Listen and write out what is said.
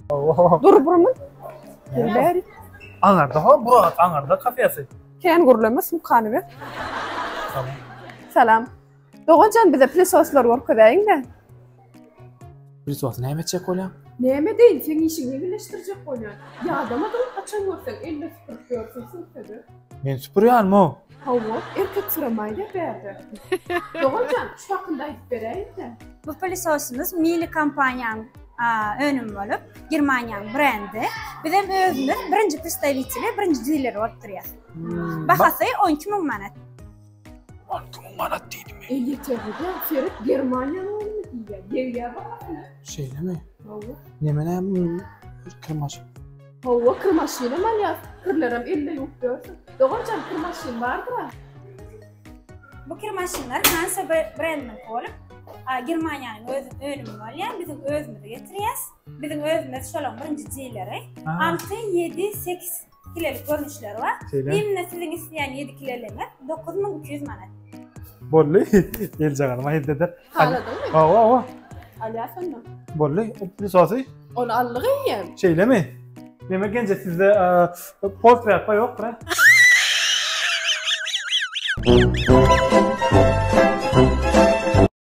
Dur burmun. Beri. Anarda ha, Burak Anarda kafesi. Ken gurulamas mukanı ver. Tamam. Selam. Doğancan bize plisoslar orkadayın da. Bir soğuk ne yemek olayım? Neme değil, sen işini birleştirecek oynan. Ya adama da açan görsen, elle süpürüp görsün sınıftadır. Ben süpürüyorum o. Hava, erkek sıramayla verdi. Doğancan, şu hakkında ayıp vereyim de. Bu plisosumuz Mili kampanyanın önüm olup, Germaniyanın brendi. Bizim özümüz birinci pistavitili, birinci dileri oturuyor. Bahası 12 min manat. 12 min manat değil mi? Yeterli de, Ferit Germanya'nın oyunu diye. Geriye bakın. Şeyle mi? Hava. Nemene kırmaş. Hava kırmaşıyla mal ya. Kırlarım elle yok görsün. Doğancan kırmaşın vardır ha. Bu kirmaşinler Hansa brendinin olup, Germaniyanın önümü oluyor. Bizim özümüzü getiriyoruz. Bizim özümüz şöyle birinci dileri. 6, 7, 8 kilolik görünüşleri var. Benimle sizin isteyen 7 kilolemi 9200 manat. Bolli, gelecek hanıma hediyeler. Haladın mı? Aa. Ali efendim. Bolli, bir soğuk. Onu alırım. Şeyle mi? Demek gence sizde portre yapma yok mu?